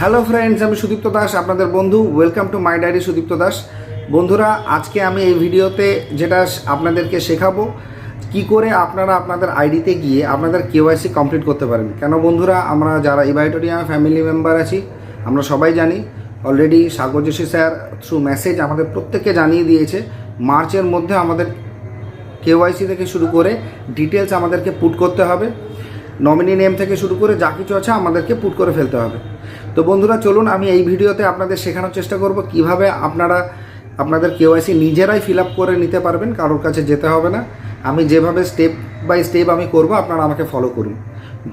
Hello friends, আমি সুদীপ্ত দাস, আপনাদের বন্ধু। Welcome to my diary Sudipta Das. বন্ধুরা, আজকে আমি এই ভিডিওতে যেটা আপনাদেরকে শেখাবো কি করে আপনারা আপনাদের আইডিতে গিয়ে আপনাদের কেওয়াইসি কমপ্লিট করতে পারেন। কেন বন্ধুরা, আমরা যারা ইভাইটোরিয়াম ফ্যামিলি মেম্বার আছি আমরা সবাই জানি, অলরেডি সাগর যোশী স্যার থ্রু মেসেজ আমাদের প্রত্যেককে জানিয়ে দিয়েছে মার্চের মধ্যে আমাদের কেওয়াইসি থেকে শুরু করে ডিটেলস আমাদেরকে পুট করতে হবে। নমিনি নেম থেকে শুরু করে যা কিছু আছে আমাদেরকে পুট করে ফেলতে হবে। তো বন্ধুরা, চলুন আমি এই ভিডিওতে আপনাদের শেখানোর চেষ্টা করব কিভাবে আপনারা আপনাদের কেওয়াইসি নিজেরাই ফিল আপ করে নিতে পারবেন, কারোর কাছে যেতে হবে না। আমি যেভাবে স্টেপ বাই স্টেপ আমি করব, আপনারা আমাকে ফলো করুন।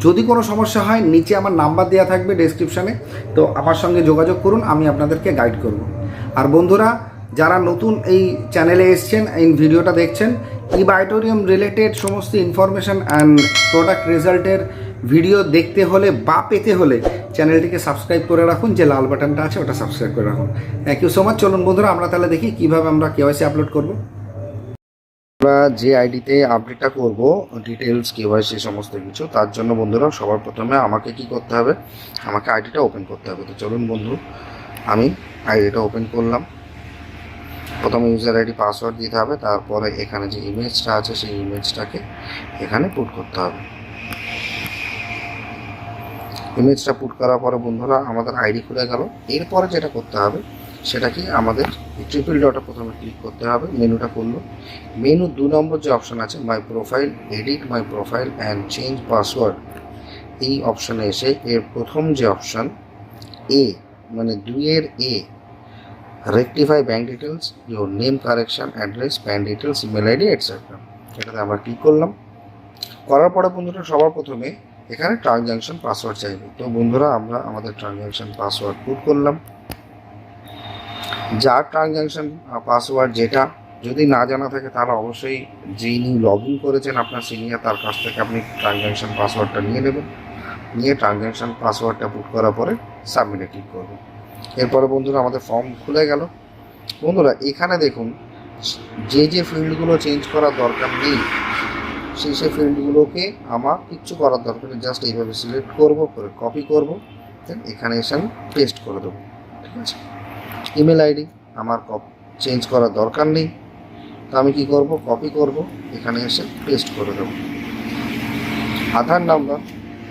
যদি কোনো সমস্যা হয়, নিচে আমার নাম্বার দেওয়া থাকবে ডেসক্রিপশানে, তো আমার সঙ্গে যোগাযোগ করুন, আমি আপনাদেরকে গাইড করব। আর বন্ধুরা, যারা নতুন এই চ্যানেলে এসছেন, এই ভিডিওটা দেখছেন, ইভাইটোরিয়াম রিলেটেড সমস্ত ইনফরমেশান অ্যান্ড প্রোডাক্ট রেজাল্টের ভিডিও দেখতে হলে বা পেতে হলে চ্যানেলটিকে সাবস্ক্রাইব করে রাখুন, যে লাল বাটনটা আছে ওটা সাবস্ক্রাইব করে রাখুন। Thank you so much. চলুন বন্ধুরা, আমরা তাহলে দেখি কীভাবে আমরা কেওয়াইসি আপলোড করব। আমরা যে আইডিতে আপডেটটা করব ডিটেলস কেওয়াইসি সমস্ত কিছু, তার জন্য বন্ধুরা সবার প্রথমে আমাকে কি করতে হবে, আমাকে আইডিটা ওপেন করতে হবে। তো চলুন বন্ধু, আমি আইডিটা ওপেন করলাম। প্রথমে ইউজার আইডি পাসওয়ার্ড দিতে হবে, তারপরে এখানে যে ইমেজটা আছে সেই ইমেজটাকে এখানে পুট করতে হবে। ইমেজটা পুট করার পরে বন্ধুরা আমাদের আইডি খুলে গেল। এরপরে যেটা করতে হবে সেটা কি, আমাদের ট্রিপল ডটে প্রথমে ক্লিক করতে হবে। মেনুটা করলো, মেনু 2 নম্বর যে অপশান আছে my profile, edit my profile and change password, এই অপশানে এসে এর প্রথম যে অপশান এ, মানে 2-এর এ, rectify bank details, your name correction, address, PAN details, email ID etcetera, এটাতে আমরা ক্লিক করলাম। করার পরে বন্ধুরা সবার প্রথমে এখানে ট্রানজ্যাকশন পাসওয়ার্ড চাইবে। তো বন্ধুরা আমরা আমাদের ট্রানজ্যাকশন পাসওয়ার্ড পুট করলাম। যার ট্রানজ্যাকশন পাসওয়ার্ড যেটা যদি না জানা থাকে, তাহলে অবশ্যই যিনি লগ ইন করেছেন আপনার সিনিয়র, তার কাছ থেকে আপনি ট্রানজ্যাকশন পাসওয়ার্ডটা নিয়ে নেবেন। নিয়ে ট্রানজ্যাকশন পাসওয়ার্ডটা পুট করার পরে সাবমিটে ক্লিক করবেন। এরপরে বন্ধুরা আমাদের ফর্ম খুলে গেল। বন্ধুরা এখানে দেখুন, যে ফিল্ডগুলো চেঞ্জ করার দরকার নেই সেই ফিল্ডগুলোকে আমার কিচ্ছু করার দরকার নেই। জাস্ট এইভাবে সিলেক্ট করব, করে কপি করব, দেন এখানে এসে আমি পেস্ট করে দেবো। ঠিক আছে, ইমেল আইডি আমার চেঞ্জ করার দরকার নেই, তো আমি কি করব, কপি করব, এখানে এসে পেস্ট করে দেবো। আধার নাম্বার,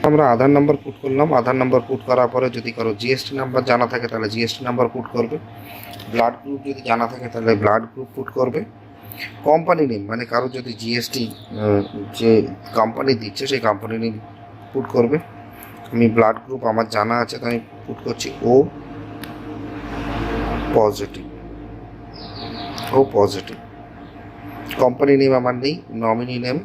আমরা আধার নাম্বার পুট করলাম। আধার নাম্বার পুট করার পরে যদি কারো জিএসটি নাম্বার জানা থাকে তাহলে জিএসটি নাম্বার পুট করবে। ব্লাড গ্রুপ যদি জানা থাকে তাহলে ব্লাড গ্রুপ পুট করবে। কোম্পানি নেম, মানে কারো যদি জিএসটি যে কোম্পানি দিচ্ছে সেই কোম্পানি নেম পুট করবে। আমি ব্লাড গ্রুপ আমার জানা আছে, তো আমি পুট করছি ও পজিটিভ, ও পজিটিভ। কোম্পানি নেম আমার নেই, নমিনি নেম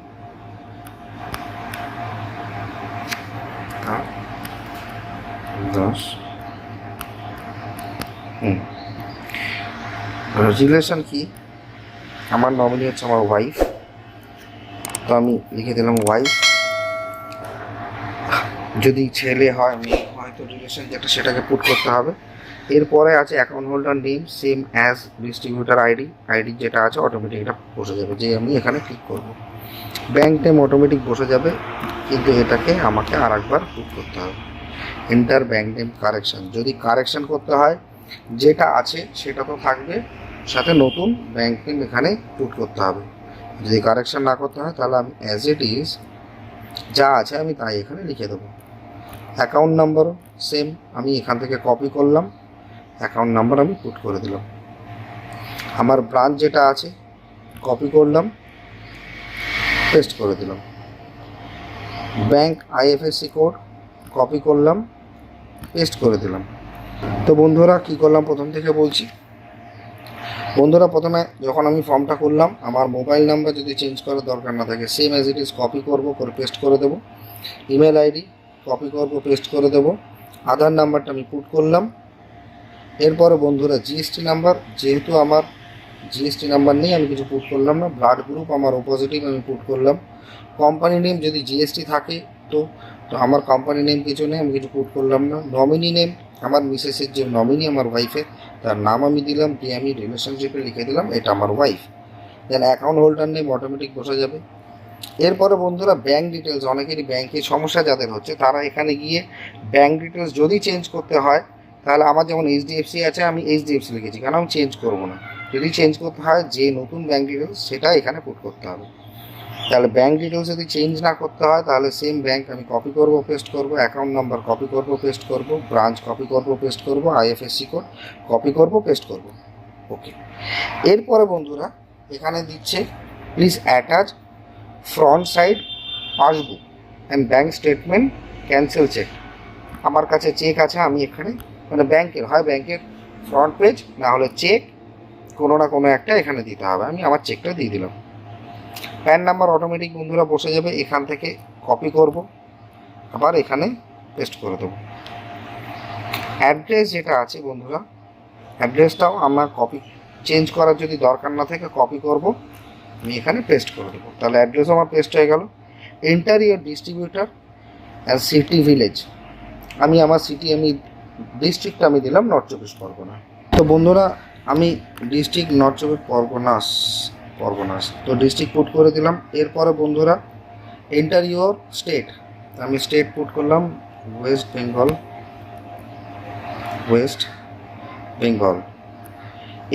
দাস। রিলেশন কি, আমার নমিনি হচ্ছে আমার ওয়াইফ, তো আমি লিখে দিলাম ওয়াইফ। যদি ছেলে হয় মেয়ে হয় তো রিলেশন যেটা সেটাকে পুট করতে হবে। এরপরে আছে account holder name same as distributor ID, ID যেটা আছে অটোমেটিক এটা বসে যাবে, যে আমি এখানে ক্লিক করব। ব্যাঙ্ক নেম অটোমেটিক বসে যাবে, কিন্তু এটাকে আমাকে আর একবার পুট করতে হবে। এন্টার ব্যাঙ্ক নেম কারেকশান, যদি কারেকশান করতে হয় যেটা আছে সেটা তো থাকবে, সাথে নতুন ব্যাঙ্ক নেম এখানে পুট করতে হবে। যদি কারেকশান না করতে হয় তাহলে আমি অ্যাজ ইট ইজ যা আছে আমি তাই এখানে লিখে দেবো। অ্যাকাউন্ট নাম্বারও সেম, আমি এখান থেকে কপি করলাম, অ্যাকাউন্ট নাম্বার আমি পুট করে দিলাম। আমার ব্রাঞ্চ যেটা আছে কপি করলাম, পেস্ট করে দিলাম। ব্যাঙ্ক আইএফএসসি কোড কপি করলাম, পেস্ট করে দিলাম। তো বন্ধুরা কী করলাম প্রথম থেকে বলছি। বন্ধুরা প্রথমে যখন আমি ফর্মটা করলাম, আমার মোবাইল নাম্বার যদি চেঞ্জ করার দরকার না থাকে same as it is copy করব, করে পেস্ট করে দেবো। ইমেল আইডি কপি করব, পেস্ট করে দেবো। আধার নাম্বারটা আমি পুট করলাম। এরপরে বন্ধুরা জিএসটি নাম্বার, যেহেতু আমার জিএসটি নাম্বার নেই আমি কিছু পুট করলাম না। ব্লাড গ্রুপ আমার ও পজিটিভ, আমি পুট করলাম। কোম্পানি নেম যদি জিএসটি থাকে তো আমার কোম্পানি নেম কিছু নেই, আমি কিছু পুট করলাম না। নমিনি নেম, আমার মিসেসের যে নমিনি আমার ওয়াইফের, তার নাম আমি দিলাম, দিয়ে আমি রিলেশনশিপে লিখে দিলাম এটা আমার ওয়াইফ। দেন অ্যাকাউন্ট হোল্ডার নেম অটোমেটিক বসে যাবে। এরপরে বন্ধুরা ব্যাঙ্ক ডিটেলস, অনেকেরই ব্যাঙ্কে সমস্যা যাদের হচ্ছে তারা এখানে গিয়ে ব্যাঙ্ক ডিটেলস যদি চেঞ্জ করতে হয় তাহলে আমার যেমন এইচডিএফসি আছে, আমি এইচডিএফসি লিখেছি, কারণ আমি চেঞ্জ করবো না। যদি চেঞ্জ করতে হয়, যে নতুন ব্যাঙ্ক ডিটেলস সেটা এখানে পুট করতে হবে। তাহলে ব্যাঙ্ক ডিটেলস যদি চেঞ্জ না করতে হয়, তাহলে সেম ব্যাঙ্ক আমি কপি করব, পেস্ট করব, অ্যাকাউন্ট নাম্বার কপি করব, পেস্ট করব, ব্রাঞ্চ কপি করব, পেস্ট করব, আইএফএসসি কোড কপি করব, পেস্ট করব। ওকে, এরপরে বন্ধুরা এখানে দিচ্ছে please attach front side passbook and bank statement cancel check. আমার কাছে চেক আছে, আমি এখানে মানে ব্যাংকের হয় ব্যাংকের ফ্রন্ট পেজ, না হলে চেক, কোনো না কোনো একটা এখানে দিতে হবে। আমি আমার চেকটা দিয়ে দিলাম। প্যান নাম্বার অটোমেটিক বন্ধুরা বসে যাবে, এখান থেকে কপি করব, আবার এখানে পেস্ট করে দেবো। অ্যাড্রেস যেটা আছে বন্ধুরা, অ্যাড্রেসটাও আমার কপি, চেঞ্জ করার যদি দরকার না থাকে কপি করব, আমি এখানে পেস্ট করে দেবো। তাহলে অ্যাড্রেসও আমার পেস্ট হয়ে গেল। Enter your distributor and city village, আমি আমার সিটি, আমি ডিস্ট্রিক্ট আমি দিলাম নর্থ চব্বিশ পরগনা। তো বন্ধুরা আমি ডিস্ট্রিক্ট নর্থ চব্বিশ পরগনাস তো ডিস্ট্রিক্ট পুট করে দিলাম। এরপরে বন্ধুরা এন্টার ইয়োর স্টেট, আমি স্টেট পুট করলাম ওয়েস্ট বেঙ্গল।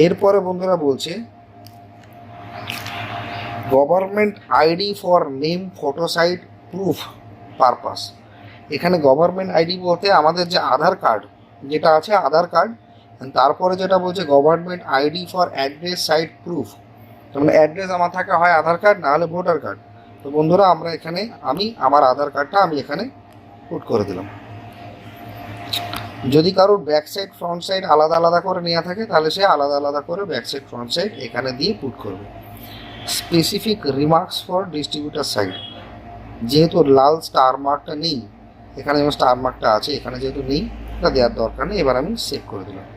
এরপরে বন্ধুরা বলছে government ID for name photo site proof purpose. এখানে গভর্নমেন্ট আইডি বলতে আমাদের যে আধার কার্ড যেটা আছে, আধার কার্ড, তারপরে যেটা বলছে government ID for address site proof, মানে অ্যাড্রেস আমার থাকে হয় আধার কার্ড না হলে ভোটার কার্ড। তো বন্ধুরা আমরা এখানে আমি আমার আধার কার্ডটা আমি এখানে পুট করে দিলাম। যদি কারোর ব্যাক সাইড ফ্রন্ট সাইড আলাদা আলাদা করে নেওয়া থাকে, তাহলে সে আলাদা আলাদা করে ব্যাক সাইড ফ্রন্ট সাইড এখানে দিয়ে পুট করবে। Specific remarks for distributor side, যেহেতু লাল স্টার মার্কটা নেই এখানে, যেমন স্টার মার্কটা আছে এখানে যেহেতু নেই, এটা দেওয়ার দরকার নেই। এবার আমি সেভ করে দিলাম।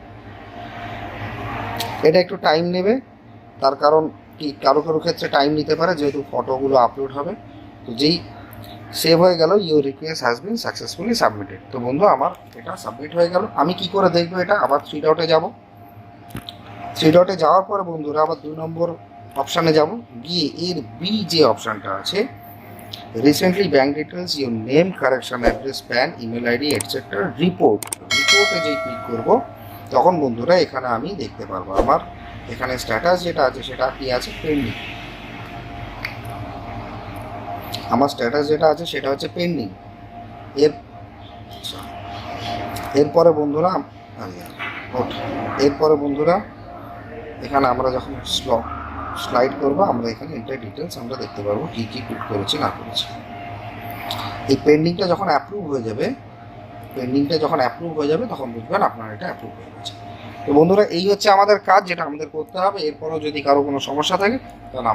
এটা একটু টাইম নেবে, তার কারণ কি কারো কারো ক্ষেত্রে টাইম নিতে পারে, যেহেতু ফটোগুলো আপলোড হবে। তো যেই সেভ হয়ে গেল, your request has been successfully submitted. তো বন্ধু আমার এটা সাবমিট হয়ে গেল। আমি কি করে দেখবো এটা? আবার থ্রি ডটে যাব। থ্রি ডটে যাওয়ার পরে বন্ধুরা আবার 2 নম্বর অপশানে যাব, গিয়ে এর বি যে অপশানটা আছে recently bank details, your name, correction, address, pan, email ID etcetera, রিপোর্টে যেই ক্লিক করবো তখন বন্ধুরা এখানে আমি দেখতে পারবো আমার এখানে স্ট্যাটাস যেটা আছে সেটা কি আছে, পেন্ডিং। আমার স্ট্যাটাস যেটা আছে সেটা হচ্ছে পেন্ডিং। এরপরে বন্ধুরা এখানে আমরা যখন স্লাইড করবো, আমরা এখানে এন্টার ডিটেলস আমরা দেখতে পারবো কী কী পুট করেছি না করেছি। এই পেন্ডিংটা যখন অ্যাপ্রুভ হয়ে যাবে তখন বুঝবেন আপনার এটা অ্যাপ্রুভ হয়ে গেছে। তো বন্ধুরা এই হচ্ছে আমাদের কাজ, যেটা আমাদের করতে হবে। এরপরও যদি কারো কোনো সমস্যা থাকে তাহলে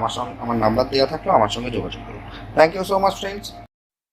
আমার নাম্বার দেওয়া থাকলে আমার সঙ্গে যোগাযোগ করুন। Thank you so much friends.